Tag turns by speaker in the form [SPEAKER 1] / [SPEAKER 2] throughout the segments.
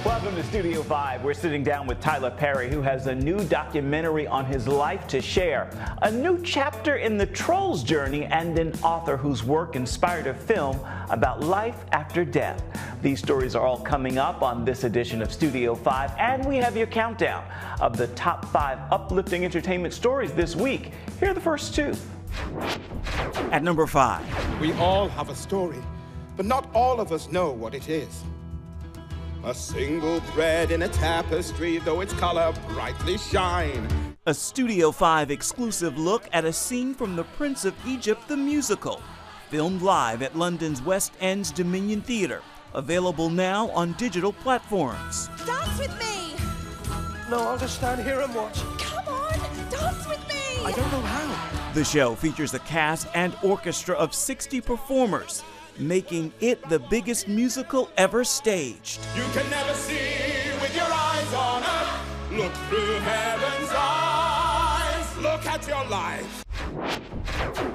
[SPEAKER 1] Welcome to Studio 5. We're sitting down with Tyler Perry, who has a new documentary on his life to share, a new chapter in the Trolls journey, and an author whose work inspired a film about life after death. These stories are all coming up on this edition of Studio 5, and we have your countdown of the top 5 uplifting entertainment stories this week. Here are the first 2.
[SPEAKER 2] At number 5.
[SPEAKER 3] We all have a story, but not all of us know what it is. A single thread in a tapestry, though its color brightly shine.
[SPEAKER 2] A Studio 5 exclusive look at a scene from The Prince of Egypt the musical, filmed live at London's West End's Dominion Theatre, available now on digital platforms.
[SPEAKER 4] Dance with me!
[SPEAKER 5] No, I'll just stand here and watch.
[SPEAKER 4] Come on, dance with me!
[SPEAKER 5] I don't know how.
[SPEAKER 2] The show features a cast and orchestra of 60 performers, making it the biggest musical ever staged.
[SPEAKER 3] You can never see with your eyes on earth. Look through heaven's eyes. Look at your life.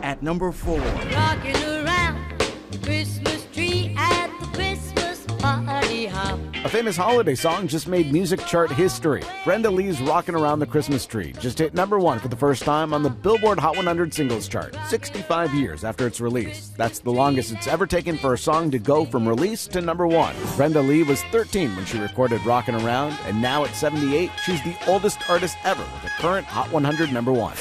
[SPEAKER 2] At number 4.
[SPEAKER 6] Rocking around the Christmas tree at the Christmas party hop.
[SPEAKER 7] A famous holiday song just made music chart history. Brenda Lee's Rockin' Around the Christmas Tree just hit number 1 for the first time on the Billboard Hot 100 singles chart, 65 years after its release. That's the longest it's ever taken for a song to go from release to number 1. Brenda Lee was 13 when she recorded Rockin' Around, and now at 78, she's the oldest artist ever with a current Hot 100 number 1.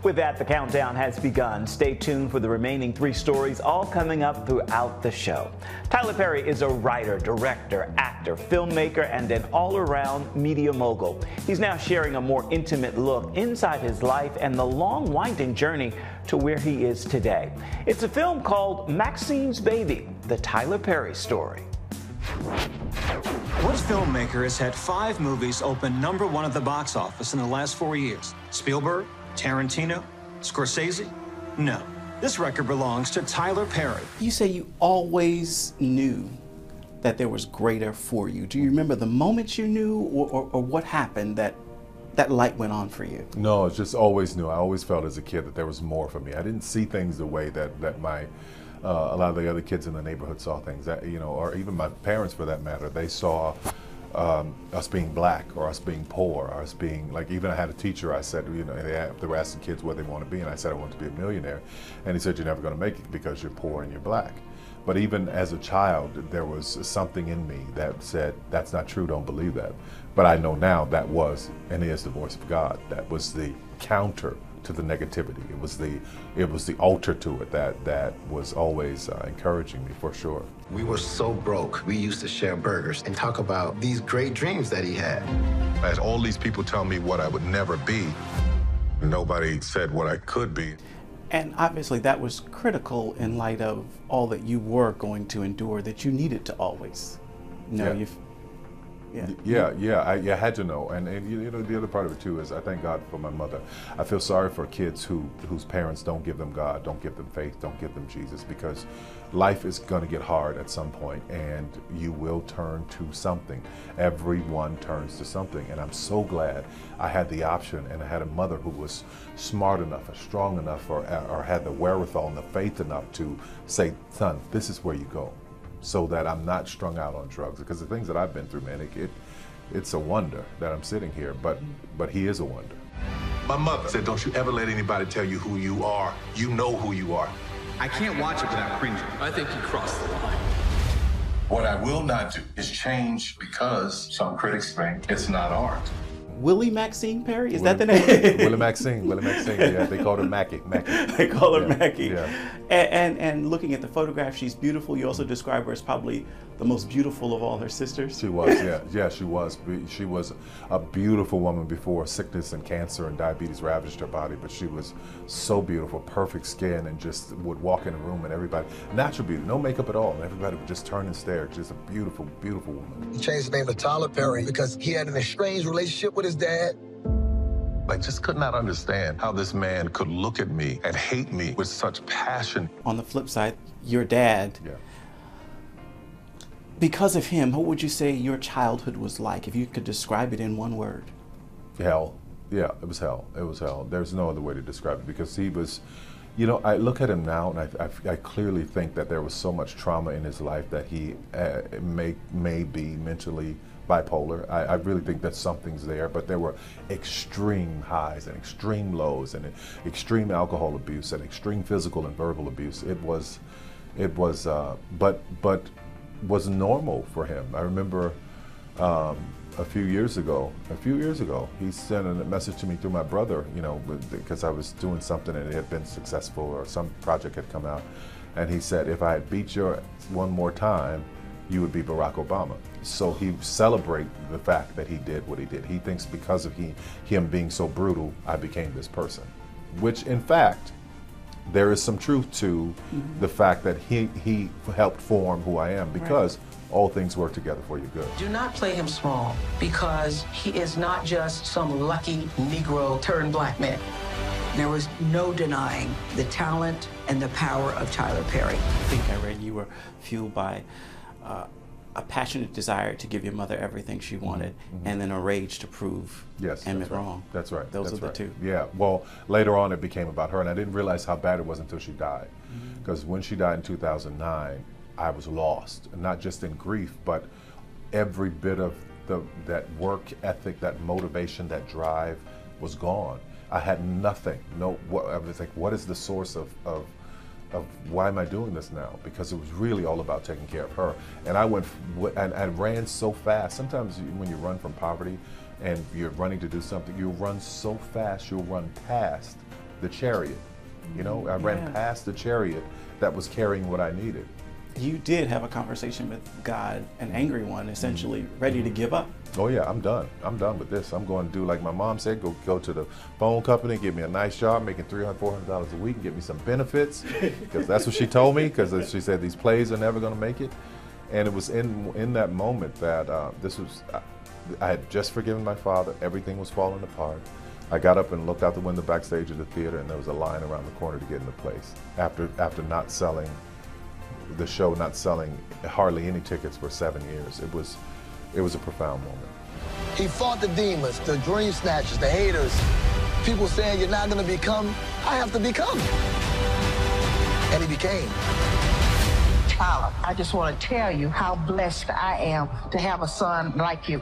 [SPEAKER 1] With that, the countdown has begun. Stay tuned for the remaining 3 stories, all coming up throughout the show. Tyler Perry is a writer, director, actor, filmmaker, and an all-around media mogul. He's now sharing a more intimate look inside his life and the long, winding journey to where he is today. It's a film called Maxine's Baby, the Tyler Perry story.
[SPEAKER 8] What filmmaker has had 5 movies open number 1 at the box office in the last 4 years? Spielberg? Tarantino? Scorsese? No. This record belongs to Tyler Perry.
[SPEAKER 9] You say you always knew that there was greater for you. Do you remember the moment you knew, or what happened that light went on for you?
[SPEAKER 10] No, it's just always knew. I always felt as a kid that there was more for me. I didn't see things the way that my a lot of the other kids in the neighborhood saw things. That, you know, or even my parents, for that matter, they saw us being black, or us being poor, or us being, like, even I had a teacher, I said, you know, they were asking kids what they want to be, and I said I want to be a millionaire, and he said, you're never going to make it because you're poor and you're black. But even as a child, there was something in me that said, that's not true, don't believe that. But I know now that was and is the voice of God. That was the counter to the negativity. It was the altar to it that was always encouraging me, for sure.
[SPEAKER 11] We were so broke. We used to share burgers and talk about these great dreams that he had.
[SPEAKER 12] I had all these people tell me what I would never be. Nobody said what I could be.
[SPEAKER 9] And obviously that was critical in light of all that you were going to endure, that you needed to always know.
[SPEAKER 10] I had to know, and you know, the other part of it too is I thank God for my mother. I feel sorry for kids whose parents don't give them God, don't give them faith, don't give them Jesus, because life is going to get hard at some point, and you will turn to something. Everyone turns to something, and I'm so glad I had the option, and I had a mother who was smart enough, or strong enough, or had the wherewithal and the faith enough to say, son, this is where you go, so that I'm not strung out on drugs. Because the things that I've been through, man, it's a wonder that I'm sitting here, but he is a wonder.
[SPEAKER 12] My mother said, don't you ever let anybody tell you who you are. You know who you are.
[SPEAKER 13] I can't watch it without cringing. I think you crossed the line.
[SPEAKER 12] What I will not do is change because some critics think it's not art.
[SPEAKER 9] Willie Maxine Perry? Is that the name?
[SPEAKER 10] Willie Maxine, yeah, they called her Mackie.
[SPEAKER 9] They call her Mackie.
[SPEAKER 10] Yeah.
[SPEAKER 9] And looking at the photograph, she's beautiful. You also describe her as probably the most beautiful of all her sisters.
[SPEAKER 10] She was, yeah, she was. She was a beautiful woman before sickness and cancer and diabetes ravaged her body, but she was so beautiful, perfect skin, and just would walk in a room and everybody, natural beauty, no makeup at all, and everybody would just turn and stare. Just a beautiful, beautiful woman.
[SPEAKER 11] He changed his name to Tyler Perry because he had an estranged relationship with his dad.
[SPEAKER 12] I just could not understand how this man could look at me and hate me with such passion.
[SPEAKER 9] On the flip side, your dad, because of him, what would you say your childhood was like, if you could describe it in one word?
[SPEAKER 10] Hell. Yeah, it was hell. It was hell. There's no other way to describe it, because he You know, I look at him now, and I clearly think that there was so much trauma in his life that he may be mentally bipolar. I really think that something's there, but there were extreme highs and extreme lows, and extreme alcohol abuse and extreme physical and verbal abuse. It was, but was normal for him. I remember a few years ago, he sent a message to me through my brother, you know, because I was doing something and it had been successful, or some project had come out, and he said, if I had beat you one more time, you would be Barack Obama. So he celebrated the fact that he did what he did. He thinks because of him being so brutal, I became this person, which in fact, there is some truth to the fact that he helped form who I am, because all things work together for your good.
[SPEAKER 14] Do not play him small, because he is not just some lucky Negro turned black man. There was no denying the talent and the power of Tyler Perry.
[SPEAKER 9] I think I read you were fueled by a passionate desire to give your mother everything she wanted, and then a rage to prove Emmett wrong.
[SPEAKER 10] That's right.
[SPEAKER 9] Those are the two.
[SPEAKER 10] Yeah, well, later on it became about her, and I didn't realize how bad it was until she died. Because when she died in 2009, I was lost, not just in grief, but every bit of that work ethic, that motivation, that drive was gone. I had nothing. I was like, what is the source of why am I doing this now? Because it was really all about taking care of her. And I went and I ran so fast. Sometimes when you run from poverty and you're running to do something, you'll run so fast, you'll run past the chariot. You know, I ran past the chariot that was carrying what I needed.
[SPEAKER 9] You did have a conversation with God, an angry one, essentially ready to give up.
[SPEAKER 10] Oh yeah, I'm done. I'm done with this. I'm going to do like my mom said, go to the phone company, get me a nice job, making $300, $400 a week, and get me some benefits, because that's what she told me, because she said these plays are never going to make it. And it was in that moment that I had just forgiven my father. Everything was falling apart. I got up and looked out the window backstage of the theater, and there was a line around the corner to get in the place. After not selling the show, not selling hardly any tickets for 7 years. It was a profound moment.
[SPEAKER 15] He fought the demons, the dream snatchers, the haters. People saying you're not gonna become, I have to become. And he became.
[SPEAKER 14] Tyler, I just want to tell you how blessed I am to have a son like you.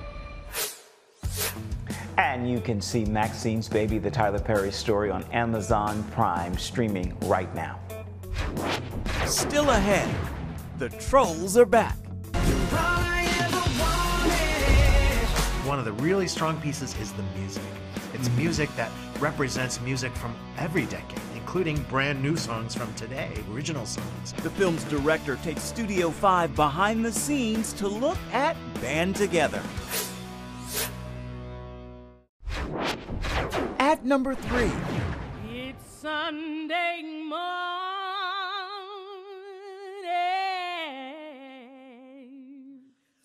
[SPEAKER 1] And you can see Maxine's Baby, the Tyler Perry story, on Amazon Prime, streaming right now.
[SPEAKER 2] Still ahead, the trolls are back.
[SPEAKER 16] One of the really strong pieces is the music. It's music that represents music from every decade, including brand new songs from today, original songs.
[SPEAKER 2] The film's director takes Studio 5 behind the scenes to look at Band Together. At number 3.
[SPEAKER 6] It's Sunday morning,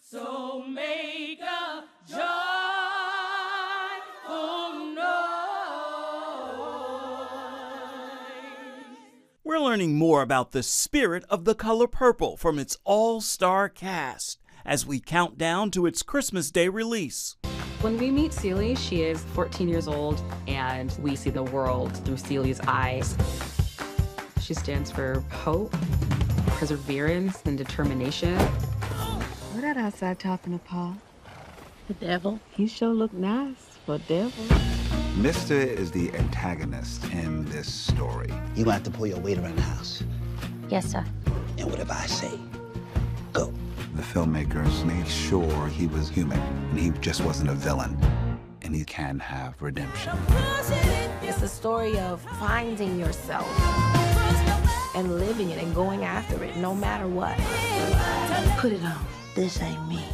[SPEAKER 6] so make a joyful noise.
[SPEAKER 2] We're learning more about the spirit of The Color Purple from its all-star cast as we count down to its Christmas Day release.
[SPEAKER 17] When we meet Celie, she is 14 years old, and we see the world through Celie's eyes. She stands for hope, perseverance, and determination.
[SPEAKER 18] What that outside talking to Paul? The devil. He sure look nice for devil.
[SPEAKER 19] Mister is the antagonist in this story.
[SPEAKER 20] You gonna have to pull your weight around the house.
[SPEAKER 18] Yes, sir.
[SPEAKER 20] And whatever I say, go.
[SPEAKER 19] The filmmakers made sure he was human, and he just wasn't a villain. And he can have redemption.
[SPEAKER 18] It's a story of finding yourself and living it and going after it, no matter what. Put it on. This ain't me.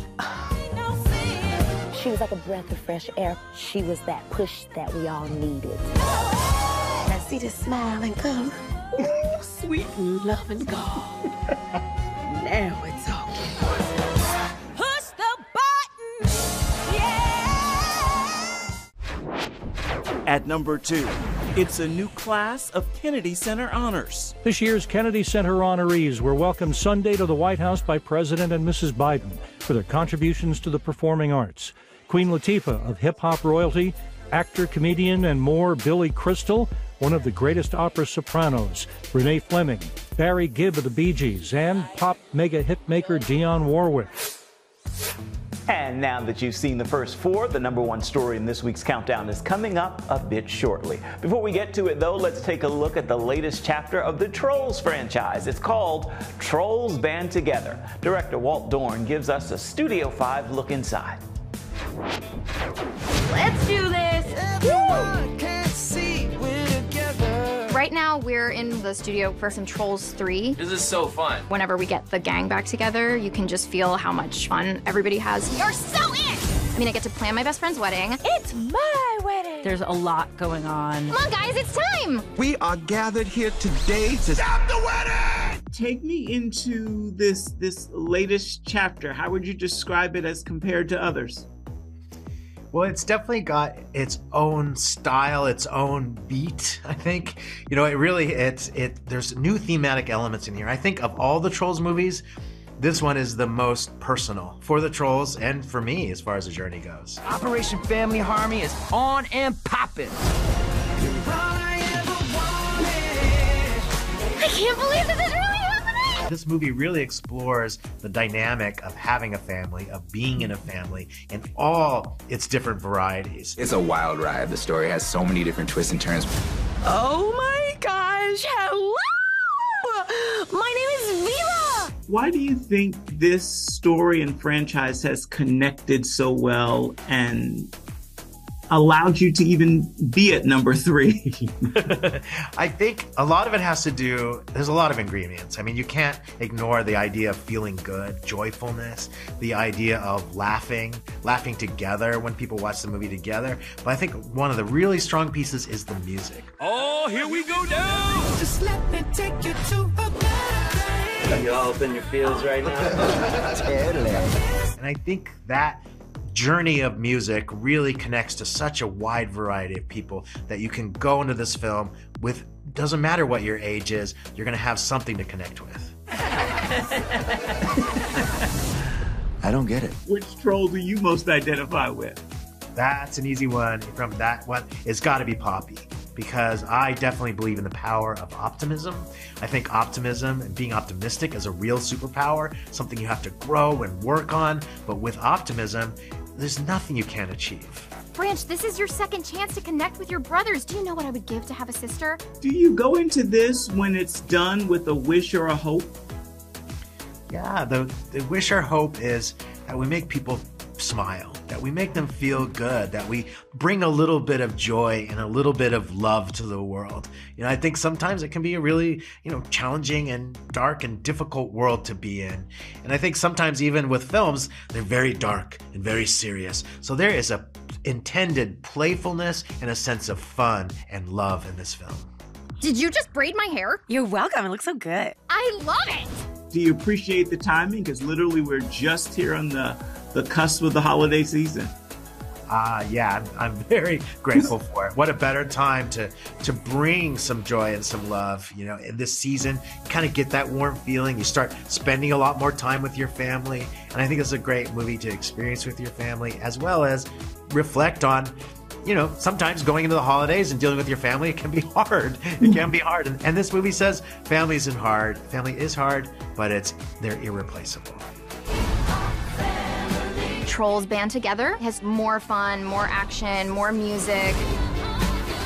[SPEAKER 21] She was like a breath of fresh air. She was that push that we all needed.
[SPEAKER 18] I see the smile and color. Sweet and loving God. Now it's talking.
[SPEAKER 6] Push the button, yeah!
[SPEAKER 2] At number 2, it's a new class of Kennedy Center honors.
[SPEAKER 22] This year's Kennedy Center honorees were welcomed Sunday to the White House by President and Mrs. Biden for their contributions to the performing arts. Queen Latifah of hip-hop royalty, actor, comedian, and more Billy Crystal, one of the greatest opera sopranos, Renee Fleming, Barry Gibb of the Bee Gees, and pop mega hitmaker Dionne Warwick.
[SPEAKER 1] And now that you've seen the first 4, the #1 story in this week's countdown is coming up a bit shortly. Before we get to it, though, let's take a look at the latest chapter of the Trolls franchise. It's called Trolls Band Together. Director Walt Dorn gives us a Studio 5 look inside.
[SPEAKER 4] Let's do this! Right now, we're in the studio for some Trolls 3.
[SPEAKER 5] This is so fun.
[SPEAKER 4] Whenever we get the gang back together, you can just feel how much fun everybody has. You're so in! I mean, I get to plan my best friend's wedding. It's my wedding!
[SPEAKER 23] There's a lot going on.
[SPEAKER 4] Come on, guys, it's time!
[SPEAKER 24] We are gathered here today to stop the wedding!
[SPEAKER 1] Take me into this latest chapter. How would you describe it as compared to others?
[SPEAKER 16] Well, it's definitely got its own style, its own beat, I think. You know, there's new thematic elements in here. I think of all the Trolls movies, this one is the most personal for the Trolls and for me as far as the journey goes.
[SPEAKER 23] Operation Family Harmony is on and popping.
[SPEAKER 4] I can't believe this is really happening!
[SPEAKER 16] This movie really explores the dynamic of having a family, of being in a family, in all its different varieties.
[SPEAKER 25] It's a wild ride. The story has so many different twists and turns.
[SPEAKER 18] Oh my gosh, hello! My name is Viva!
[SPEAKER 1] Why do you think this story and franchise has connected so well and allowed you to even be at #3?
[SPEAKER 16] I think a lot of it has to do, there's a lot of ingredients. I mean, you can't ignore the idea of feeling good, joyfulness, the idea of laughing together when people watch the movie together. But I think one of the really strong pieces is the music.
[SPEAKER 23] Oh, here we go now!
[SPEAKER 24] Just let me take you to a better place.
[SPEAKER 23] You all up in your feels right now?
[SPEAKER 16] And I think that journey of music really connects to such a wide variety of people that you can go into this film with, doesn't matter what your age is, you're gonna have something to connect with.
[SPEAKER 25] I don't get it.
[SPEAKER 1] Which troll do you most identify with?
[SPEAKER 16] That's an easy one. From that one, it's gotta be Poppy, because I definitely believe in the power of optimism. I think optimism and being optimistic is a real superpower, something you have to grow and work on, but with optimism, there's nothing you can't achieve.
[SPEAKER 4] Branch, this is your second chance to connect with your brothers. Do you know what I would give to have a sister?
[SPEAKER 1] Do you go into this when it's done with a wish or a hope?
[SPEAKER 16] Yeah, the wish or hope is that we make people smile, that we make them feel good, that we bring a little bit of joy and a little bit of love to the world. You know, I think sometimes it can be a really, challenging and dark and difficult world to be in. And I think sometimes even with films, they're very dark and very serious. So there is a intended playfulness and a sense of fun and love in this film.
[SPEAKER 4] Did you just braid my hair?
[SPEAKER 18] You're welcome, it looks so good.
[SPEAKER 4] I love it!
[SPEAKER 1] Do you appreciate the timing? Because literally we're just here on the cusp of the holiday season.
[SPEAKER 16] Yeah, I'm very grateful for it. What a better time to bring some joy and some love. You know, in this season, you kind of get that warm feeling. You start spending a lot more time with your family. And I think it's a great movie to experience with your family, as well as reflect on, sometimes going into the holidays and dealing with your family, it can be hard. It can be hard. And this movie says family isn't hard. Family is hard, but they're irreplaceable.
[SPEAKER 4] Trolls Band Together has more fun, more action, more music.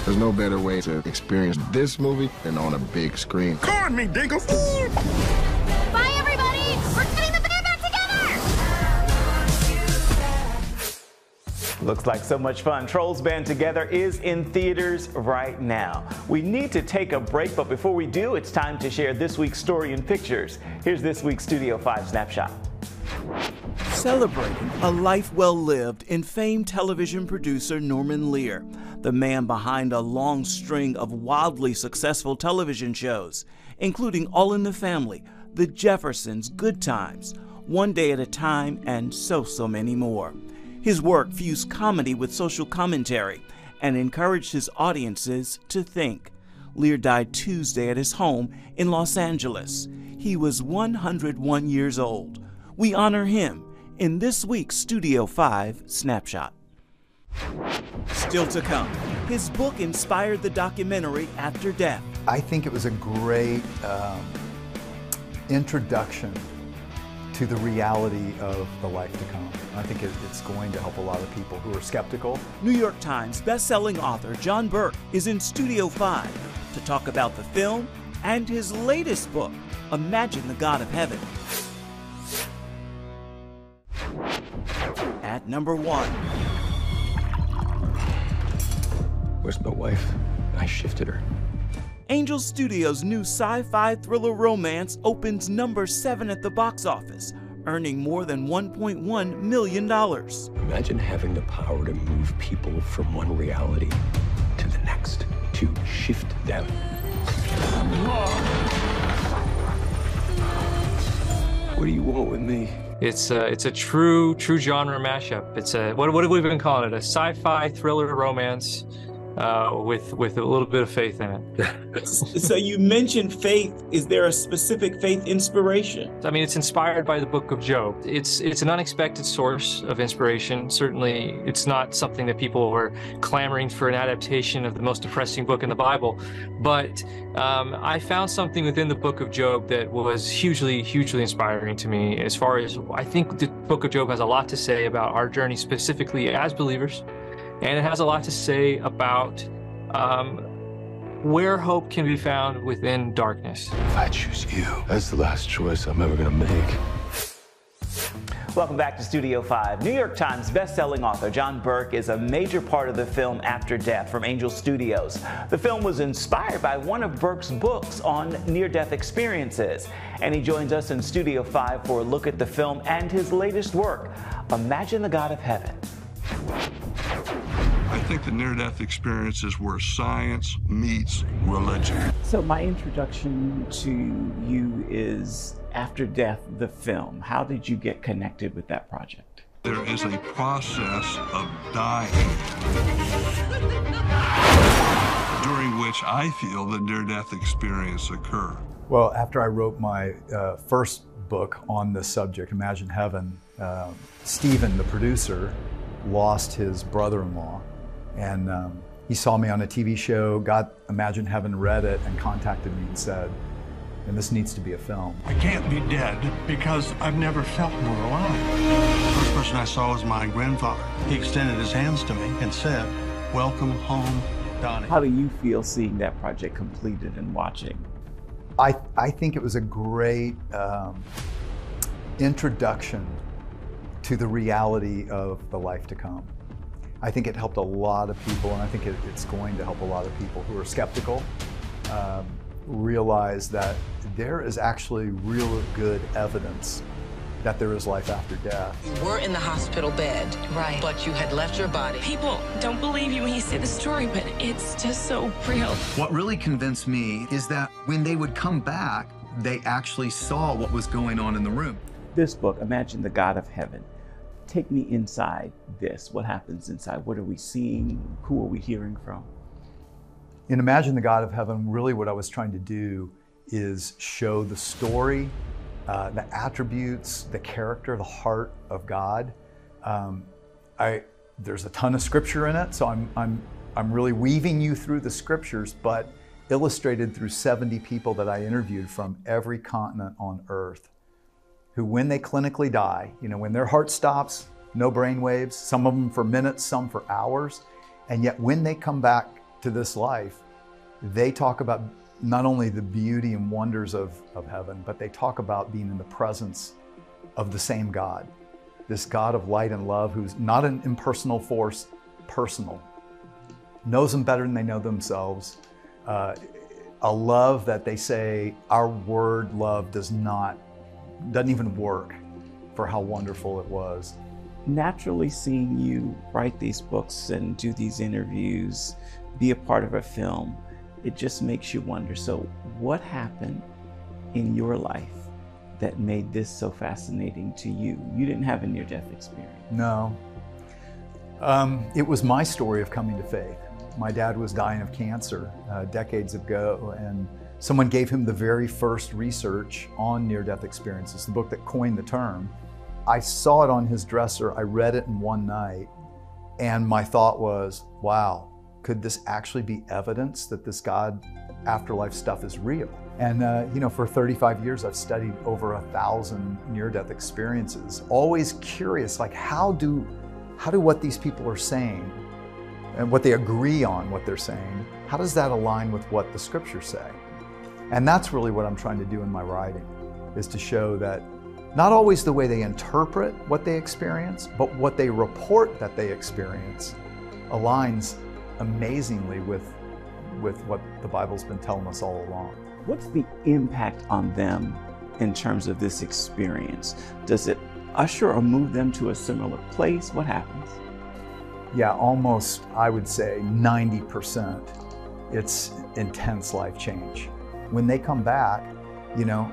[SPEAKER 26] There's no better way to experience this movie than on a big screen. Card me, Dingle!
[SPEAKER 4] Bye, everybody! We're putting the band back together!
[SPEAKER 1] Looks like so much fun. Trolls Band Together is in theaters right now. We need to take a break, but before we do, it's time to share this week's story and pictures. Here's this week's Studio 5 snapshot.
[SPEAKER 2] Celebrating a life well lived in famed television producer Norman Lear, the man behind a long string of wildly successful television shows, including All in the Family, The Jeffersons, Good Times, One Day at a Time, and so many more. His work fused comedy with social commentary and encouraged his audiences to think. Lear died Tuesday at his home in Los Angeles. He was 101 years old. We honor him in this week's Studio 5 Snapshot. Still to come, His book inspired the documentary After Death.
[SPEAKER 3] I think it was a great introduction to the reality of the life to come. I think it's going to help a lot of people who are skeptical.
[SPEAKER 2] New York Times bestselling author John Burke is in Studio 5 to talk about the film and his latest book, Imagine the God of Heaven. At number 1.
[SPEAKER 5] Where's my wife? I shifted her.
[SPEAKER 2] Angel Studios' new sci-fi thriller romance opens number 7 at the box office, earning more than $1.1 million.
[SPEAKER 5] Imagine having the power to move people from one reality to the next, to shift them. What do you want with me?
[SPEAKER 7] It's a true genre mashup. It's a what have we been calling it? A sci-fi thriller romance with a little bit of faith in it.
[SPEAKER 2] So you mentioned faith. Is there a specific faith inspiration?
[SPEAKER 7] I mean, it's inspired by the Book of Job. It's an unexpected source of inspiration. Certainly, it's not something that people were clamoring for an adaptation of the most depressing book in the Bible. But I found something within the Book of Job that was hugely inspiring to me. As far as I think the Book of Job has a lot to say about our journey specifically as believers. And it has a lot to say about where hope can be found within darkness.
[SPEAKER 5] If I choose you, that's the last choice I'm ever gonna make.
[SPEAKER 1] Welcome back to Studio 5. New York Times bestselling author John Burke is a major part of the film After Death from Angel Studios. The film was inspired by one of Burke's books on near-death experiences. And he joins us in Studio 5 for a look at the film and his latest work, Imagine the God of Heaven.
[SPEAKER 8] I think the near-death experience is where science meets religion.
[SPEAKER 1] So my introduction to you is After Death, the film. How did you get connected with that project?
[SPEAKER 8] There is a process of dying during which I feel the near-death experience occur.
[SPEAKER 3] Well, after I wrote my first book on this subject, Imagine Heaven, Stephen, the producer, lost his brother-in-law. And he saw me on a TV show, got Imagine Heaven, read it, and contacted me and said, and this needs to be a film.
[SPEAKER 8] I can't be dead because I've never felt more alive. The first person I saw was my grandfather. He extended his hands to me and said, "Welcome home, Donnie."
[SPEAKER 1] How do you feel seeing that project completed and watching?
[SPEAKER 3] I think it was a great introduction to the reality of the life to come. I think it helped a lot of people, and I think it's going to help a lot of people who are skeptical realize that there is actually real good evidence that there is life after death.
[SPEAKER 14] You were in the hospital bed, right? But you had left your body.
[SPEAKER 11] People don't believe you when you say the story, but it's just so real.
[SPEAKER 13] What really convinced me is that when they would come back, they actually saw what was going on in the room.
[SPEAKER 1] This book, Imagine the God of Heaven. Take me inside this. What happens inside? What are we seeing? Who are we hearing from?
[SPEAKER 3] In Imagine the God of Heaven, really what I was trying to do is show the story, the attributes, the character, the heart of God. There's a ton of scripture in it, so I'm really weaving you through the scriptures, but illustrated through 70 people that I interviewed from every continent on earth, who when they clinically die, when their heart stops, no brain waves, some of them for minutes, some for hours, and yet when they come back to this life, they talk about not only the beauty and wonders of heaven, but they talk about being in the presence of the same God, this God of light and love, who's not an impersonal force, personal, knows them better than they know themselves, a love that they say our word love doesn't even work for how wonderful it was.
[SPEAKER 1] Naturally seeing you write these books and do these interviews, be a part of a film, it just makes you wonder, so what happened in your life that made this so fascinating to you? You didn't have a near-death experience.
[SPEAKER 3] No. It was my story of coming to faith. My dad was dying of cancer decades ago, and someone gave him the very first research on near-death experiences, the book that coined the term. I saw it on his dresser, I read it in one night, and my thought was, wow, could this actually be evidence that this God afterlife stuff is real? And you know, for 35 years, I've studied over 1,000 near-death experiences, always curious, like how do what these people are saying and what they agree on what they're saying, how does that align with what the scriptures say? And that's really what I'm trying to do in my writing, is to show that not always the way they interpret what they experience, but what they report that they experience aligns amazingly with what the Bible's been telling us all along.
[SPEAKER 2] What's the impact on them in terms of this experience? Does it usher or move them to a similar place? What happens?
[SPEAKER 3] Yeah, almost, I would say 90%. It's intense life change. When they come back, you know,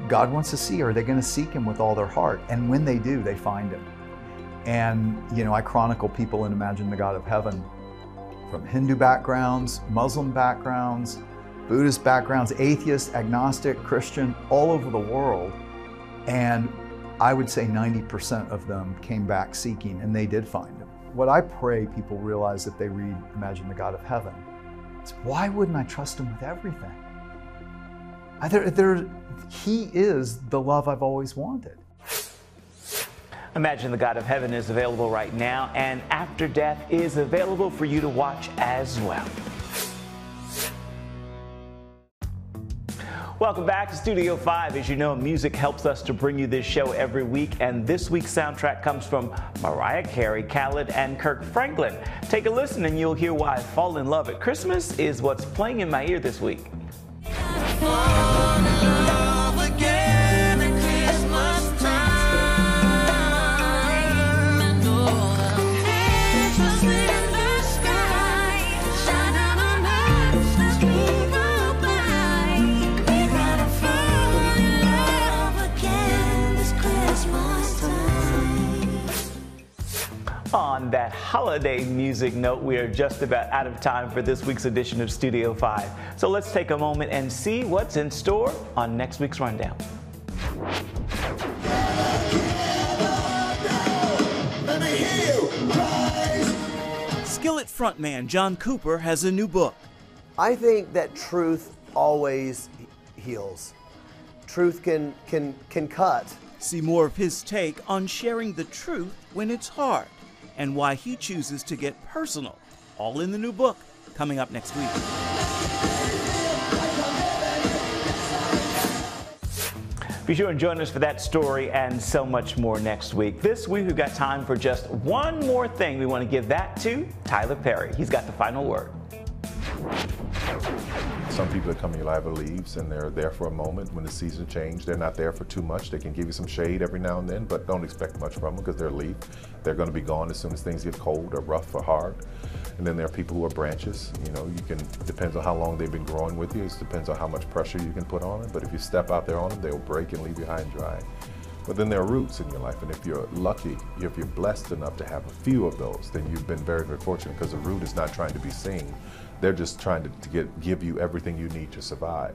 [SPEAKER 3] God wants to see, are they going to seek Him with all their heart? And when they do, they find Him. And, you know, I chronicle people in Imagine the God of Heaven from Hindu backgrounds, Muslim backgrounds, Buddhist backgrounds, atheist, agnostic, Christian, all over the world. And I would say 90% of them came back seeking, and they did find Him. What I pray people realize if they read Imagine the God of Heaven is, why wouldn't I trust Him with everything? He is the love I've always wanted.
[SPEAKER 1] Imagine the God of Heaven is available right now, and After Death is available for you to watch as well. Welcome back to Studio 5. As you know, music helps us to bring you this show every week, and this week's soundtrack comes from Mariah Carey, Khaled, and Kirk Franklin. Take a listen and you'll hear why Fall in Love at Christmas is what's playing in my ear this week. On that holiday music note, we are just about out of time for this week's edition of Studio 5. So let's take a moment and see what's in store on next week's rundown.
[SPEAKER 2] Skillet frontman John Cooper has a new book.
[SPEAKER 9] I think that truth always heals. Truth can cut.
[SPEAKER 2] See more of his take on sharing the truth when it's hard, and why he chooses to get personal, all in the new book, coming up next week.
[SPEAKER 1] Be sure and join us for that story and so much more next week. This week we've got time for just one more thing. We want to give that to Tyler Perry. He's got the final word.
[SPEAKER 10] Some people that come in your life are leaves, and they're there for a moment when the season changes. They're not there for too much. They can give you some shade every now and then, but don't expect much from them because they're a leaf. They're going to be gone as soon as things get cold or rough or hard. And then there are people who are branches. You know, depends on how long they've been growing with you. It depends on how much pressure you can put on them. But if you step out there on them, they'll break and leave you high and dry. But then there are roots in your life, and if you're lucky, if you're blessed enough to have a few of those, then you've been very, very fortunate, because the root is not trying to be seen. They're just trying to give you everything you need to survive.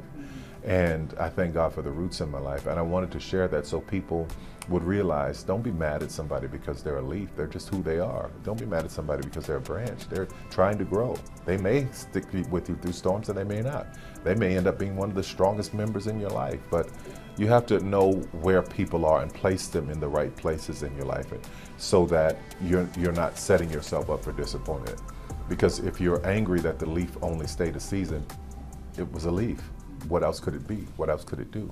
[SPEAKER 10] And I thank God for the roots in my life, and I wanted to share that so people would realize, don't be mad at somebody because they're a leaf. They're just who they are. Don't be mad at somebody because they're a branch. They're trying to grow. They may stick with you through storms, and they may not. They may end up being one of the strongest members in your life, but you have to know where people are and place them in the right places in your life, so that you're not setting yourself up for disappointment. Because if you're angry that the leaf only stayed a season, it was a leaf. What else could it be? What else could it do?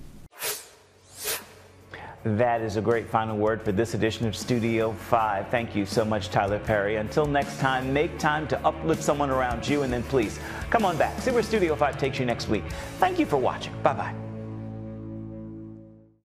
[SPEAKER 1] That is a great final word for this edition of Studio 5. Thank you so much, Tyler Perry. Until next time, make time to uplift someone around you, and then please come on back. See where Studio 5 takes you next week. Thank you for watching. Bye-bye.